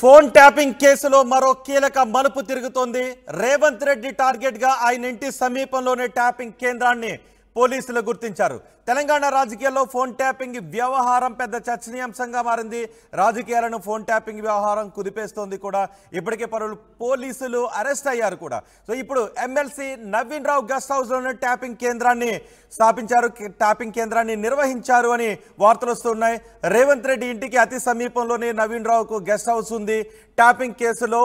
Phone tapping కేసులో మరో కీలక మలుపు తిరుగుతోంది. రేవంత్ రెడ్డి టార్గెట్ గా ఆయన ఇంటి సమీపంలోనే ట్యాపింగ్ కేంద్రాన్ని పోలీసులు గుర్తించారు. తెలంగాణ రాజకీయాల్లో ఫోన్ ట్యాపింగ్ వ్యవహారం పెద్ద చర్చనీయాంశంగా మారింది. రాజకీయాలను ఫోన్ ట్యాపింగ్ వ్యవహారం కుదిపేస్తోంది కూడా. ఇప్పటికే పలువురు పోలీసులు అరెస్ట్ అయ్యారు కూడా. సో ఇప్పుడు ఎమ్మెల్సీ నవీన్ రావు గెస్ట్ హౌస్లోనే ట్యాపింగ్ కేంద్రాన్ని స్థాపించారు, ట్యాపింగ్ కేంద్రాన్ని నిర్వహించారు అని వార్తలు వస్తున్నాయి. రేవంత్ రెడ్డి ఇంటికి అతి సమీపంలోనే నవీన్ రావుకు గెస్ట్ హౌస్ ఉంది. ట్యాపింగ్ కేసులో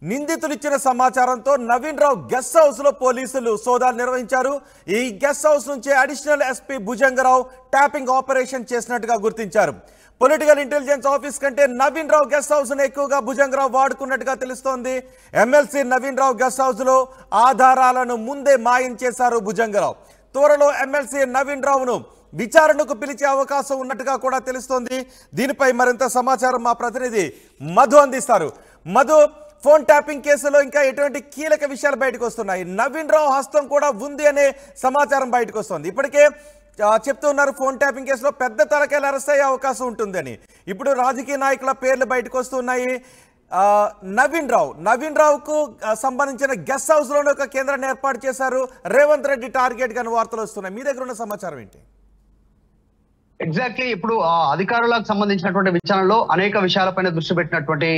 నిందితులు ఇచ్చిన సమాచారంతో నవీన్ రావు గెస్ట్ హౌస్ లో పోలీసులు సోదాలు నిర్వహించారు. ఈ గెస్ట్ హౌస్ నుంచి additional SP Bhujangarao tapping operation చేసినట్టుగా గుర్తించారు. పొలిటికల్ ఇంటెలిజెన్స్ ఆఫీస్ కంటే నవీన్ రావు గెస్ట్ హౌస్ ను ఎక్కువగా భుజంగరావు వాడుకున్నట్టుగా తెలుస్తోంది. ఎమ్మెల్సీ నవీన్ రావు గెస్ట్ హౌస్ లో ఆధారాలను ముందే మాయం చేశారు భుజంగరావు. త్వరలో ఎమ్మెల్సీ నవీన్ రావును విచారణకు పిలిచే అవకాశం ఉన్నట్టుగా కూడా తెలుస్తోంది. దీనిపై మరింత సమాచారం మా ప్రతినిధి మధు అందిస్తారు. మధు, ఫోన్ ట్యాపింగ్ కేసులో ఇంకా ఎటువంటి కీలక విషయాలు బయటకు వస్తున్నాయి? నవీన్ రావు హస్తం కూడా ఉంది అనే సమాచారం బయటకు వస్తుంది. ఇప్పటికే చెప్తూ ఉన్నారు ఫోన్ ట్యాపింగ్ కేసులో పెద్ద తలకాయలు అరెస్ట్ అయ్యే అవకాశం ఉంటుందని. ఇప్పుడు రాజకీయ నాయకుల పేర్లు బయటకు వస్తున్నాయి. నవీన్ రావుకు సంబంధించిన గెస్ట్ హౌస్ లోనే ఒక కేంద్రాన్ని ఏర్పాటు చేశారు. రేవంత్ రెడ్డి టార్గెట్ గాని వార్తలు వస్తున్నాయి. మీ దగ్గర ఉన్న సమాచారం ఏంటి? ఎగ్జాక్ట్లీ ఇప్పుడు అధికారులకు సంబంధించినటువంటి విచారణలో అనేక విషయాలపైన దృష్టి పెట్టినటువంటి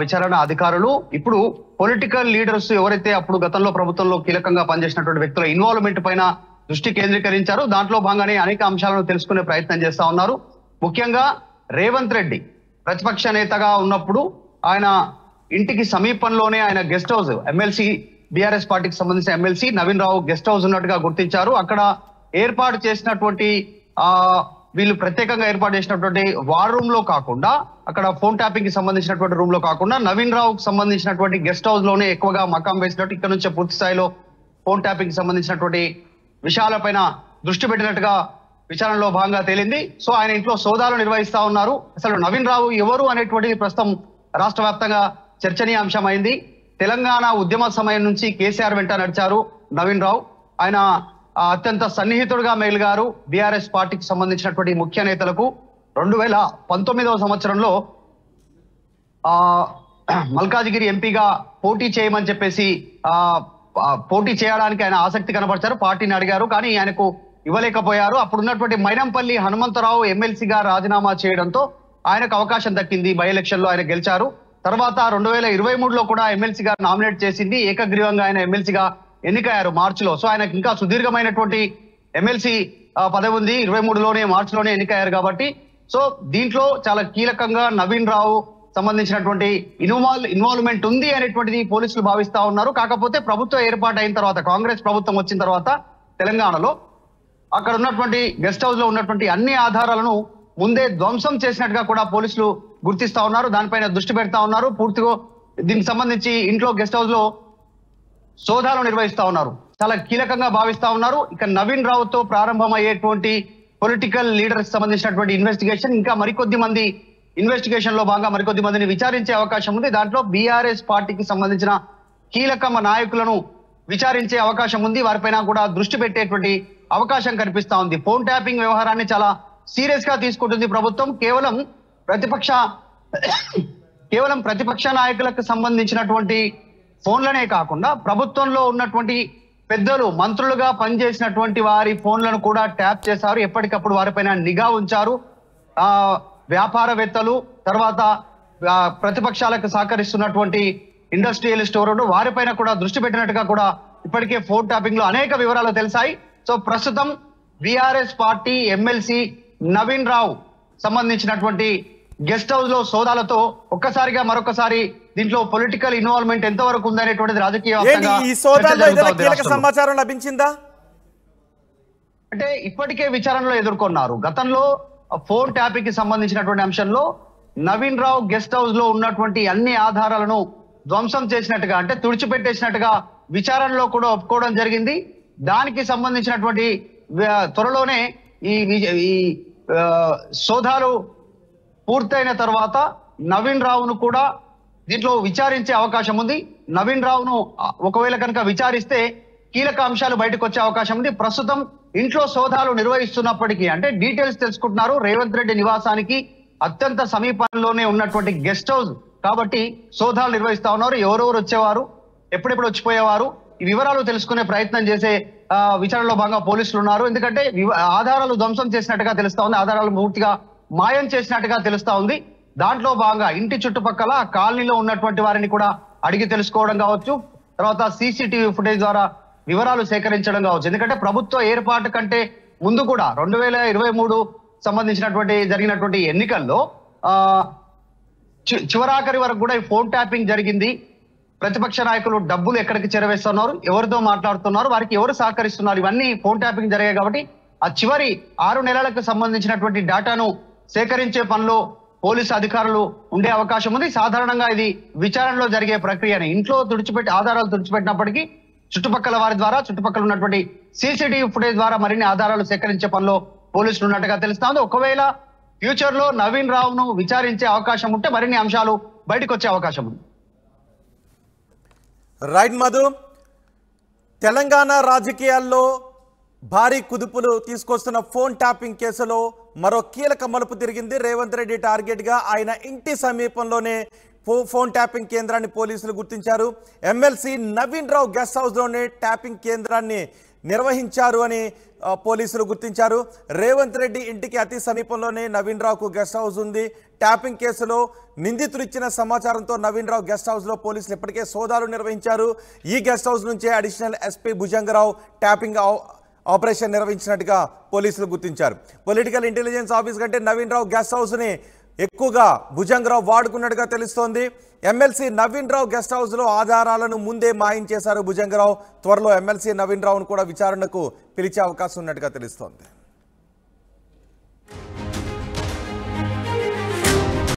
విచారణ అధికారులు ఇప్పుడు పొలిటికల్ లీడర్స్ ఎవరైతే అప్పుడు గతంలో ప్రభుత్వంలో కీలకంగా పనిచేసినటువంటి వ్యక్తుల ఇన్వాల్వ్మెంట్ పైన దృష్టి కేంద్రీకరించారు. దాంట్లో భాగంగానే అనేక అంశాలను తెలుసుకునే ప్రయత్నం చేస్తా ఉన్నారు. ముఖ్యంగా రేవంత్ రెడ్డి ప్రతిపక్ష నేతగా ఉన్నప్పుడు ఆయన ఇంటికి సమీపంలోనే ఆయన గెస్ట్ హౌస్, ఎమ్మెల్సీ బీఆర్ఎస్ పార్టీకి సంబంధించిన ఎమ్మెల్సీ నవీన్ రావు గెస్ట్ హౌస్ ఉన్నట్టుగా గుర్తించారు. అక్కడ ఏర్పాటు చేసినటువంటి వీళ్ళు ప్రత్యేకంగా ఏర్పాటు చేసినటువంటి వార్ రూమ్ లో కాకుండా, అక్కడ ఫోన్ ట్యాపింగ్ కి సంబంధించినటువంటి రూమ్ లో కాకుండా నవీన్ రావుకు సంబంధించినటువంటి గెస్ట్ హౌస్ లోనే ఎక్కువగా మకాం వేసినట్టు, ఇక్కడ నుంచే పూర్తి స్థాయిలో ఫోన్ ట్యాపింగ్ కి సంబంధించినటువంటి విషయాలపైన దృష్టి పెట్టినట్టుగా విచారణలో భాగంగా తేలింది. సో ఆయన ఇంట్లో సోదాలు నిర్వహిస్తా ఉన్నారు. అసలు నవీన్ రావు ఎవరు అనేటువంటిది ప్రస్తుతం రాష్ట్ర వ్యాప్తంగా చర్చనీయాంశం అయింది. తెలంగాణ ఉద్యమ సమయం నుంచి కేసీఆర్ వెంట నడిచారు నవీన్ రావు. ఆయన అత్యంత సన్నిహితుడుగా మెలిగారు బీఆర్ఎస్ పార్టీకి సంబంధించినటువంటి ముఖ్య నేతలకు. 2019వ సంవత్సరంలో మల్కాజిగిరి ఎంపీగా పోటీ చేయమని చెప్పేసి పోటీ చేయడానికి ఆయన ఆసక్తి కనబరిచారు. పార్టీని అడిగారు, కానీ ఆయనకు ఇవ్వలేకపోయారు. అప్పుడు ఉన్నటువంటి మైనంపల్లి హనుమంతరావు ఎమ్మెల్సీగా రాజీనామా చేయడంతో ఆయనకు అవకాశం దక్కింది. బై ఎలక్షన్ లో ఆయన గెలిచారు. తర్వాత 2023లో కూడా ఎమ్మెల్సీగా నామినేట్ చేసింది. ఏకగ్రీవంగా ఆయన ఎమ్మెల్సీగా ఎన్నికయ్యారు మార్చిలో. సో ఆయనకు ఇంకా సుదీర్ఘమైనటువంటి ఎమ్మెల్సీ పదవి ఉంది. 23లోనే మార్చిలోనే ఎన్నికయ్యారు కాబట్టి. సో దీంట్లో చాలా కీలకంగా నవీన్ రావు సంబంధించినటువంటి ఇన్వాల్వ్మెంట్ ఉంది అనేటువంటిది పోలీసులు భావిస్తా ఉన్నారు. కాకపోతే ప్రభుత్వం ఏర్పాటు అయిన తర్వాత, కాంగ్రెస్ ప్రభుత్వం వచ్చిన తర్వాత తెలంగాణలో అక్కడ ఉన్నటువంటి గెస్ట్ హౌస్ లో ఉన్నటువంటి అన్ని ఆధారాలను ముందే ధ్వంసం చేసినట్టుగా కూడా పోలీసులు గుర్తిస్తా ఉన్నారు. దానిపైన దృష్టి పెడతా ఉన్నారు. పూర్తిగా దీనికి సంబంధించి ఇంట్లో గెస్ట్ హౌస్ లో సోదాలు నిర్వహిస్తా ఉన్నారు. చాలా కీలకంగా భావిస్తా ఉన్నారు. ఇక నవీన్ రావుతో ప్రారంభమయ్యేటువంటి పొలిటికల్ లీడర్స్ సంబంధించినటువంటి ఇన్వెస్టిగేషన్ ఇంకా మరికొద్ది మంది ఇన్వెస్టిగేషన్ లో భాగంగా మరికొద్ది మందిని విచారించే అవకాశం ఉంది. దాంట్లో బీఆర్ఎస్ పార్టీకి సంబంధించిన కీలక నాయకులను విచారించే అవకాశం ఉంది. వారిపైన కూడా దృష్టి పెట్టేటువంటి అవకాశం కనిపిస్తా ఉంది. ఫోన్ ట్యాపింగ్ వ్యవహారాన్ని చాలా సీరియస్ గా తీసుకుంటుంది ప్రభుత్వం. కేవలం ప్రతిపక్ష నాయకులకు సంబంధించినటువంటి ఫోన్లనే కాకుండా ప్రభుత్వంలో ఉన్నటువంటి పెద్దలు, మంత్రులుగా పనిచేసినటువంటి వారి ఫోన్లను కూడా ట్యాప్ చేశారు. ఎప్పటికప్పుడు వారిపైన నిఘా ఉంచారు. వ్యాపారవేత్తలు, తర్వాత ప్రతిపక్షాలకు సహకరిస్తున్నటువంటి ఇండస్ట్రియలిస్ట్ ఎవరు, వారిపైన కూడా దృష్టి పెట్టినట్టుగా కూడా ఇప్పటికే ఫోన్ ట్యాపింగ్ లో అనేక వివరాలు తెలిసాయి. సో ప్రస్తుతం బీఆర్ఎస్ పార్టీ ఎమ్మెల్సీ నవీన్ రావు సంబంధించినటువంటి గెస్ట్ హౌస్ లో సోదాలతో ఒక్కసారిగా మరొకసారి దీంట్లో పొలిటికల్ ఇన్వాల్వ్మెంట్ ఎంతవరకు ఉందనేటువంటిది రాజకీయ సమాచారం లభించిందా? అంటే ఇప్పటికే విచారణలో ఎదుర్కొన్నారు. గతంలో ఫోన్ ట్యాపింగ్ కి సంబంధించినటువంటి అంశంలో నవీన్ రావు గెస్ట్ హౌస్ లో ఉన్నటువంటి అన్ని ఆధారాలను ధ్వంసం చేసినట్టుగా, అంటే తుడిచిపెట్టేసినట్టుగా విచారణలో కూడా ఒప్పుకోవడం జరిగింది. దానికి సంబంధించినటువంటి త్వరలోనే ఈ సోదాలు పూర్తయిన తర్వాత నవీన్ రావును కూడా దీంట్లో విచారించే అవకాశం ఉంది. నవీన్ రావును ఒకవేళ కనుక విచారిస్తే కీలక అంశాలు బయటకు వచ్చే అవకాశం ఉంది. ప్రస్తుతం ఇంట్లో సోదాలు నిర్వహిస్తున్నప్పటికీ, అంటే డీటెయిల్స్ తెలుసుకుంటున్నారు. రేవంత్ రెడ్డి నివాసానికి అత్యంత సమీపంలోనే ఉన్నటువంటి గెస్ట్ హౌస్ కాబట్టి సోదాలు నిర్వహిస్తా ఉన్నారు. ఎవరెవరు వచ్చేవారు, ఎప్పుడెప్పుడు వచ్చిపోయేవారు, ఈ వివరాలు తెలుసుకునే ప్రయత్నం చేసే విచారణలో భాగంగా పోలీసులు ఉన్నారు. ఎందుకంటే ఆధారాలు ధ్వంసం చేసినట్టుగా తెలుస్తా ఉంది, ఆధారాలు పూర్తిగా మాయం చేసినట్టుగా తెలుస్తా ఉంది. దాంట్లో భాగంగా ఇంటి చుట్టుపక్కల కాలనీలో ఉన్నటువంటి వారిని కూడా అడిగి తెలుసుకోవడం కావచ్చు, తర్వాత సీసీటీవీ ఫుటేజ్ ద్వారా వివరాలు సేకరించడం కావచ్చు. ఎందుకంటే ప్రభుత్వ ఏర్పాటు కంటే ముందు కూడా 2023 సంబంధించినటువంటి జరిగినటువంటి ఎన్నికల్లో చివరాఖరి వరకు కూడా ఈ ఫోన్ ట్యాపింగ్ జరిగింది. ప్రతిపక్ష నాయకులు డబ్బులు ఎక్కడికి చేరవేస్తున్నారు, ఎవరితో మాట్లాడుతున్నారు, వారికి ఎవరు సహకరిస్తున్నారు, ఇవన్నీ ఫోన్ ట్యాపింగ్ జరిగాయి. కాబట్టి ఆ చివరి 6 నెలలకు సంబంధించినటువంటి డేటాను సేకరించే పనిలో పోలీసు అధికారులు ఉండే అవకాశం ఉంది. సాధారణంగా ఇది విచారణలో జరిగే ప్రక్రియనే. ఇంట్లో ఆధారాలు తుడిచిపెట్టినప్పటికీ చుట్టుపక్కల వారి ద్వారా, చుట్టుపక్కల ఉన్నటువంటి సీసీటీవీ ఫుటేజ్ ద్వారా మరిన్ని ఆధారాలు సేకరించే పనిలో పోలీసులు ఉన్నట్టుగా తెలుస్తుంది. ఒకవేళ ఫ్యూచర్ లో నవీన్ రావును విచారించే అవకాశం ఉంటే మరిన్ని అంశాలు బయటకు వచ్చే అవకాశం ఉంది. రైట్ మధు, తెలంగాణ రాజకీయాల్లో భారీ కుదుపులు తీసుకొస్తున్న ఫోన్ ట్యాపింగ్ కేసులో మరో కీలక మలుపు తిరిగింది. రేవంత్ రెడ్డి టార్గెట్ గా ఆయన ఇంటి సమీపంలోనే ఫోన్ ట్యాపింగ్ కేంద్రాన్ని పోలీసులు గుర్తించారు. ఎమ్మెల్సీ నవీన్ రావు గెస్ట్ హౌస్ లోనే ట్యాపింగ్ కేంద్రాన్ని నిర్వహించారు అని పోలీసులు గుర్తించారు. రేవంత్ రెడ్డి ఇంటికి అతి సమీపంలోనే నవీన్ రావుకు గెస్ట్ హౌస్ ఉంది. ట్యాపింగ్ కేసులో నిందితులు ఇచ్చిన సమాచారంతో నవీన్ రావు గెస్ట్ హౌస్ లో పోలీసులు ఇప్పటికే సోదాలు నిర్వహించారు. ఈ గెస్ట్ హౌస్ నుంచే additional SP Bhujangarao tapping operation నిర్వహించినట్టుగా పోలీసులు గుర్తించారు. పొలిటికల్ ఇంటెలిజెన్స్ ఆఫీస్ కంటే నవీన్ రావు గెస్ట్ హౌస్ ని ఎక్కువగా భుజంగరావు వాడుకున్నట్టుగా తెలుస్తోంది. ఎమ్మెల్సీ నవీన్ రావు గెస్ట్ హౌస్ లో ఆధారాలను ముందే మాయం చేశారు భుజంగరావు. త్వరలో ఎమ్మెల్సీ నవీన్ రావును కూడా విచారణకు పిలిచే అవకాశం ఉన్నట్టుగా తెలుస్తోంది.